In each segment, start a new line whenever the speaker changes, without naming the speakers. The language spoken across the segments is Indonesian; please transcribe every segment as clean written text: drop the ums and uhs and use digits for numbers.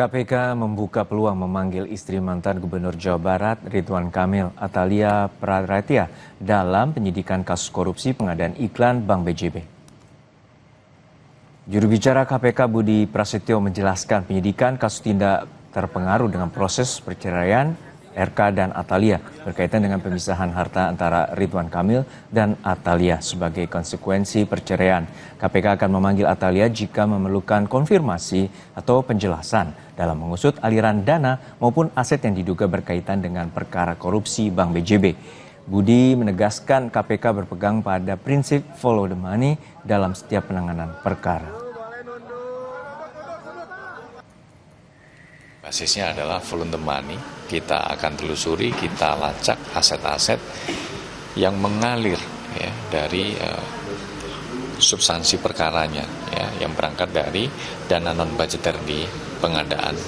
KPK membuka peluang memanggil istri mantan Gubernur Jawa Barat Ridwan Kamil, Atalia Praratia, dalam penyidikan kasus korupsi pengadaan iklan Bank BJB. Juru bicara KPK Budi Prasetyo menjelaskan penyidikan kasus tindak terpengaruh dengan proses perceraian RK dan Atalia berkaitan dengan pemisahan harta antara Ridwan Kamil dan Atalia sebagai konsekuensi perceraian. KPK akan memanggil Atalia jika memerlukan konfirmasi atau penjelasan dalam mengusut aliran dana maupun aset yang diduga berkaitan dengan perkara korupsi Bank BJB. Budi menegaskan KPK berpegang pada prinsip follow the money dalam setiap penanganan perkara.
Basisnya adalah follow the money. Kita akan telusuri, kita lacak aset-aset yang mengalir ya, dari substansi perkaranya, ya, yang berangkat dari dana non-budgeter di pengadaan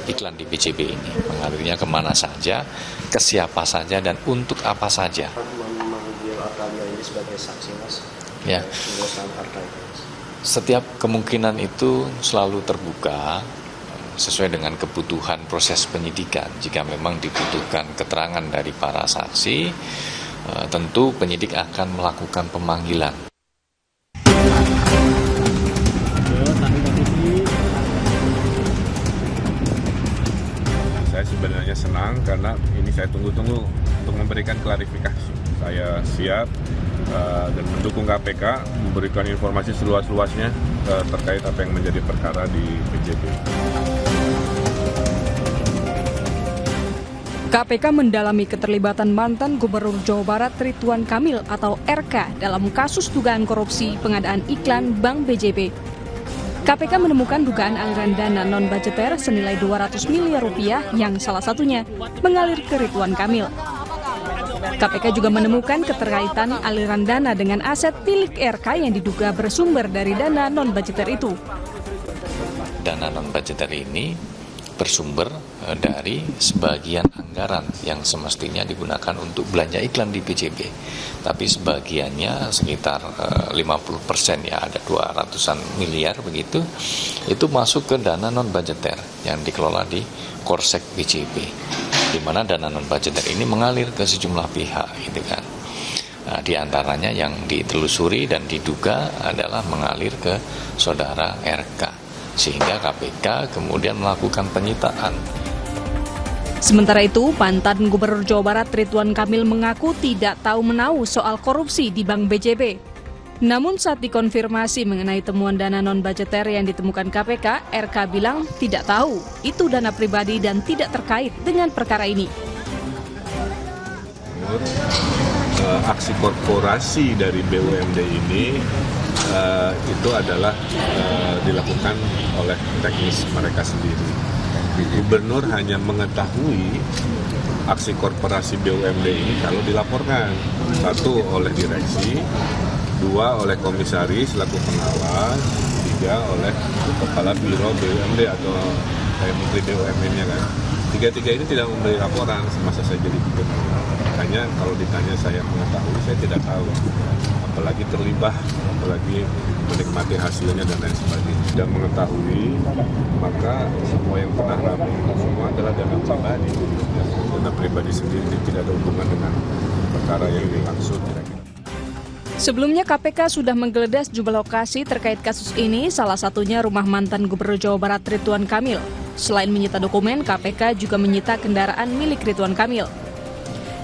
iklan di BJB ini. Mengalirnya kemana saja, ke siapa saja, dan untuk apa saja.
Memanggil Atalia ini sebagai saksi, Mas?
Ya. Setiap kemungkinan itu selalu terbuka sesuai dengan kebutuhan proses penyidikan. Jika memang dibutuhkan keterangan dari para saksi, tentu penyidik akan melakukan pemanggilan.
Saya sebenarnya senang karena ini saya tunggu-tunggu untuk memberikan klarifikasi. Saya siap dan mendukung KPK memberikan informasi seluas-luasnya terkait apa yang menjadi perkara di BJB.
KPK mendalami keterlibatan mantan Gubernur Jawa Barat Ridwan Kamil atau RK dalam kasus dugaan korupsi pengadaan iklan Bank BJB. KPK menemukan dugaan aliran dana non-budgeter senilai 200 miliar rupiah yang salah satunya mengalir ke Ridwan Kamil. KPK juga menemukan keterkaitan aliran dana dengan aset milik RK yang diduga bersumber dari dana non-budgeter itu.
Dana non-budgeter ini bersumber dari sebagian anggaran yang semestinya digunakan untuk belanja iklan di BJB. Tapi sebagiannya sekitar 50% ya, ada 200-an miliar begitu, itu masuk ke dana non-budgeter yang dikelola di Korsek BJB, di mana dana non-budgeter ini mengalir ke sejumlah pihak, gitu kan. Nah, di antaranya yang ditelusuri dan diduga adalah mengalir ke saudara RK. Sehingga KPK kemudian melakukan penyitaan.
Sementara itu, mantan Gubernur Jawa Barat Ridwan Kamil mengaku tidak tahu menahu soal korupsi di Bank BJB. Namun saat dikonfirmasi mengenai temuan dana non-budgeter yang ditemukan KPK, RK bilang tidak tahu, itu dana pribadi dan tidak terkait dengan perkara ini.
Aksi korporasi dari BUMD ini itu adalah dilakukan oleh teknis mereka sendiri. Gubernur hanya mengetahui aksi korporasi BUMD ini kalau dilaporkan. Satu, oleh direksi, dua, oleh komisaris selaku pengawas, tiga, oleh kepala biro BUMD atau menteri BUMN-nya kan. Tiga-tiga ini tidak memberi laporan semasa saya jadi gubernur. Makanya kalau ditanya saya mengetahui, saya tidak tahu. Apalagi terlibat, apalagi menikmati hasilnya dan lain sebagainya. Tidak mengetahui, maka semua yang pernah kami semua adalah dana pribadi. Dana pribadi sendiri tidak ada hubungan dengan perkara yang dimaksud.
Sebelumnya KPK sudah menggeledah sejumlah lokasi terkait kasus ini, salah satunya rumah mantan Gubernur Jawa Barat Ridwan Kamil. Selain menyita dokumen, KPK juga menyita kendaraan milik Ridwan Kamil.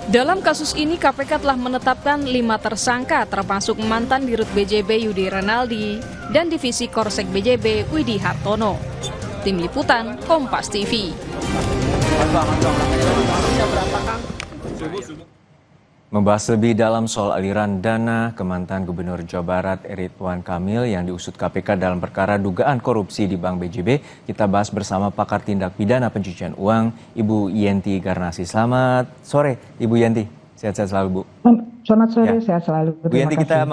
Dalam kasus ini, KPK telah menetapkan 5 tersangka, termasuk mantan Dirut BJB Yudi Renaldi dan Divisi Korsek BJB Widi Hartono. Tim Liputan, Kompas TV.
Membahas lebih dalam soal aliran dana ke mantan Gubernur Jawa Barat Ridwan Kamil yang diusut KPK dalam perkara dugaan korupsi di Bank BJB, kita bahas bersama pakar tindak pidana pencucian uang, Ibu Yenti Garnasi. Selamat sore, Ibu Yenti. Sehat-sehat selalu, Bu.
Selamat sore, sehat selalu.
Bu Yenti, kita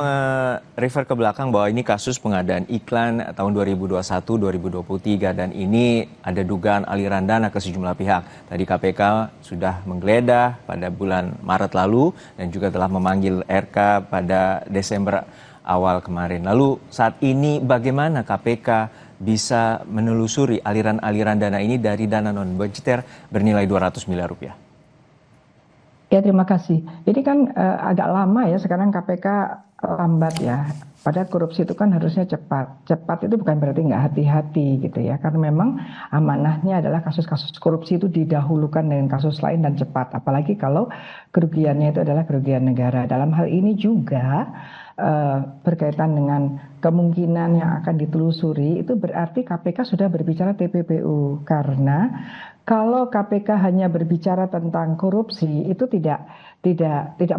refer ke belakang bahwa ini kasus pengadaan iklan tahun 2021-2023 dan ini ada dugaan aliran dana ke sejumlah pihak. Tadi KPK sudah menggeledah pada bulan Maret lalu dan juga telah memanggil RK pada Desember awal kemarin. Lalu saat ini bagaimana KPK bisa menelusuri aliran-aliran dana ini dari dana non-budgeter bernilai 200 miliar rupiah?
Ya, terima kasih. Ini kan agak lama ya, sekarang KPK lambat ya. Padahal korupsi itu kan harusnya cepat. Cepat itu bukan berarti nggak hati-hati gitu ya. Karena memang amanahnya adalah kasus-kasus korupsi itu didahulukan dengan kasus lain dan cepat. Apalagi kalau kerugiannya itu adalah kerugian negara. Dalam hal ini juga berkaitan dengan kemungkinan yang akan ditelusuri, itu berarti KPK sudah berbicara TPPU. Karena kalau KPK hanya berbicara tentang korupsi, itu tidak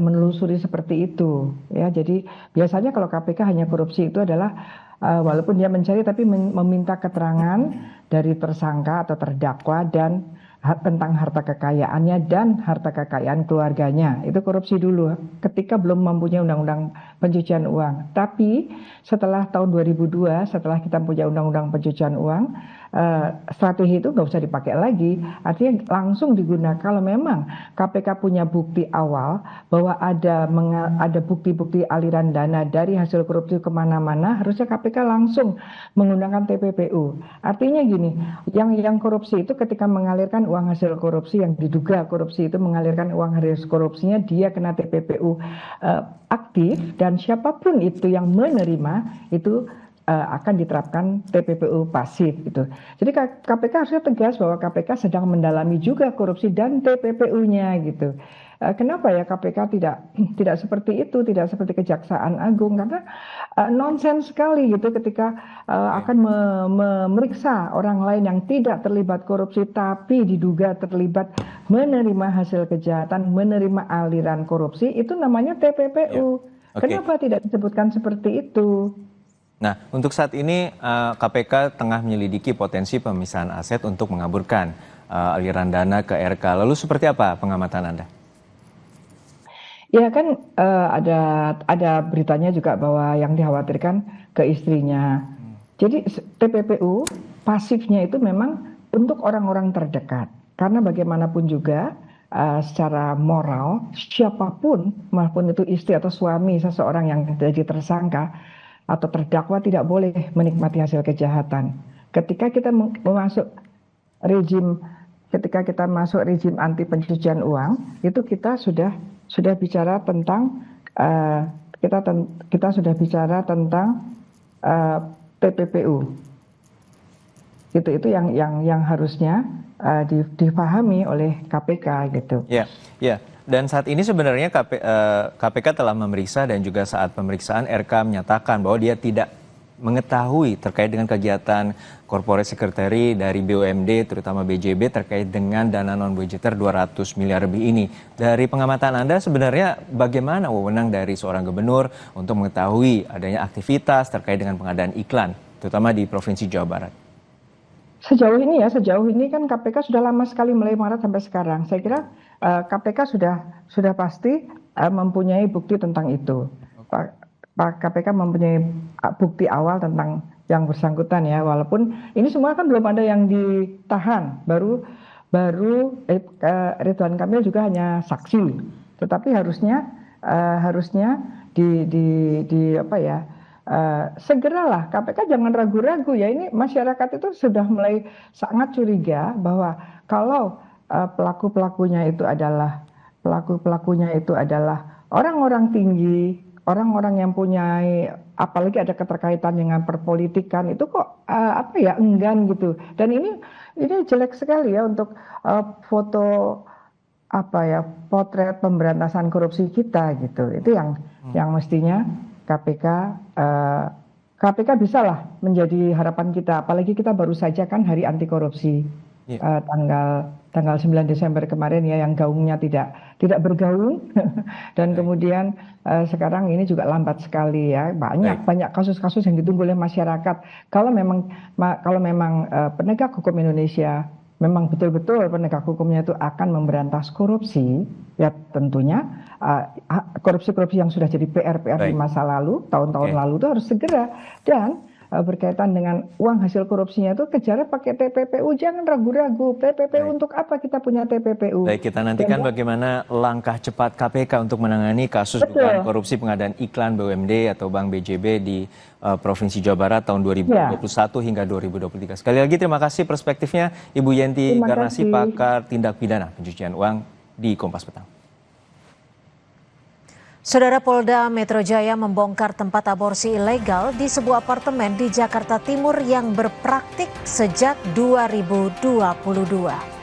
menelusuri seperti itu ya. Jadi biasanya kalau KPK hanya korupsi itu adalah walaupun dia mencari tapi meminta keterangan dari tersangka atau terdakwa dan tentang harta kekayaannya dan harta kekayaan keluarganya. Itu korupsi dulu ketika belum mempunyai undang-undang pencucian uang. Tapi setelah tahun 2002, setelah kita punya undang-undang pencucian uang, strategi itu nggak usah dipakai lagi. Artinya langsung digunakan kalau memang KPK punya bukti awal bahwa ada bukti-bukti aliran dana dari hasil korupsi kemana-mana, harusnya KPK langsung menggunakan TPPU. Artinya gini, yang korupsi itu ketika mengalirkan uang hasil korupsi, yang diduga korupsi itu mengalirkan uang hasil korupsinya, dia kena TPPU aktif, dan siapapun itu yang menerima itu akan diterapkan TPPU pasif gitu. Jadi KPK harusnya tegas bahwa KPK sedang mendalami juga korupsi dan TPPU-nya gitu. Kenapa ya KPK tidak seperti itu, tidak seperti Kejaksaan Agung, karena nonsens sekali gitu ketika akan memeriksa orang lain yang tidak terlibat korupsi tapi diduga terlibat menerima hasil kejahatan, menerima aliran korupsi, itu namanya TPPU. Kenapa tidak disebutkan seperti itu?
Nah, untuk saat ini KPK tengah menyelidiki potensi pemisahan aset untuk mengaburkan aliran dana ke RK. Lalu seperti apa pengamatan Anda?
Ya kan ada beritanya juga bahwa yang dikhawatirkan ke istrinya. Jadi TPPU pasifnya itu memang untuk orang-orang terdekat. Karena bagaimanapun juga secara moral siapapun, maupun itu istri atau suami seseorang yang jadi tersangka atau terdakwa, tidak boleh menikmati hasil kejahatan. Ketika kita masuk rejim anti pencucian uang, itu kita sudah bicara tentang TPPU. Itu yang harusnya dipahami oleh KPK gitu.
Ya. Dan saat ini sebenarnya KPK telah memeriksa, dan juga saat pemeriksaan RK menyatakan bahwa dia tidak mengetahui terkait dengan kegiatan corporate secretary dari BUMD, terutama BJB, terkait dengan dana non-budgeter 200 miliar lebih ini. Dari pengamatan Anda, sebenarnya bagaimana wewenang dari seorang gubernur untuk mengetahui adanya aktivitas terkait dengan pengadaan iklan, terutama di Provinsi Jawa Barat?
Sejauh ini kan KPK sudah lama sekali, mulai Maret sampai sekarang. Saya kira KPK sudah pasti mempunyai bukti tentang itu. KPK mempunyai bukti awal tentang yang bersangkutan ya, walaupun ini semua kan belum ada yang ditahan, baru Ridwan Kamil juga hanya saksi, tetapi harusnya segeralah KPK jangan ragu-ragu ya. Ini masyarakat itu sudah mulai sangat curiga bahwa kalau pelaku-pelakunya itu adalah orang-orang tinggi, orang-orang yang punya, apalagi ada keterkaitan dengan perpolitikan, itu kok enggan gitu. Dan ini jelek sekali ya untuk foto potret pemberantasan korupsi kita gitu. Itu yang mestinya KPK bisalah menjadi harapan kita, apalagi kita baru saja kan hari anti korupsi tanggal 9 Desember kemarin ya, yang gaungnya tidak bergaung dan kemudian sekarang ini juga lambat sekali ya, banyak kasus-kasus yang ditunggu oleh masyarakat. Kalau memang penegak hukum Indonesia memang betul-betul penegak hukumnya itu akan memberantas korupsi, ya tentunya korupsi-korupsi yang sudah jadi PR di masa lalu, tahun-tahun lalu itu harus segera. Dan berkaitan dengan uang hasil korupsinya itu kejarnya pakai TPPU, jangan ragu-ragu. TPPU untuk apa kita punya TPPU?
Baik, kita nantikan bagaimana langkah cepat KPK untuk menangani kasus dugaan korupsi pengadaan iklan BUMD atau Bank BJB di Provinsi Jawa Barat tahun 2021 hingga 2023. Sekali lagi terima kasih perspektifnya Ibu Yenti Garnasi, pakar tindak pidana pencucian uang di Kompas Petang.
Saudara, Polda Metro Jaya membongkar tempat aborsi ilegal di sebuah apartemen di Jakarta Timur yang berpraktik sejak 2022.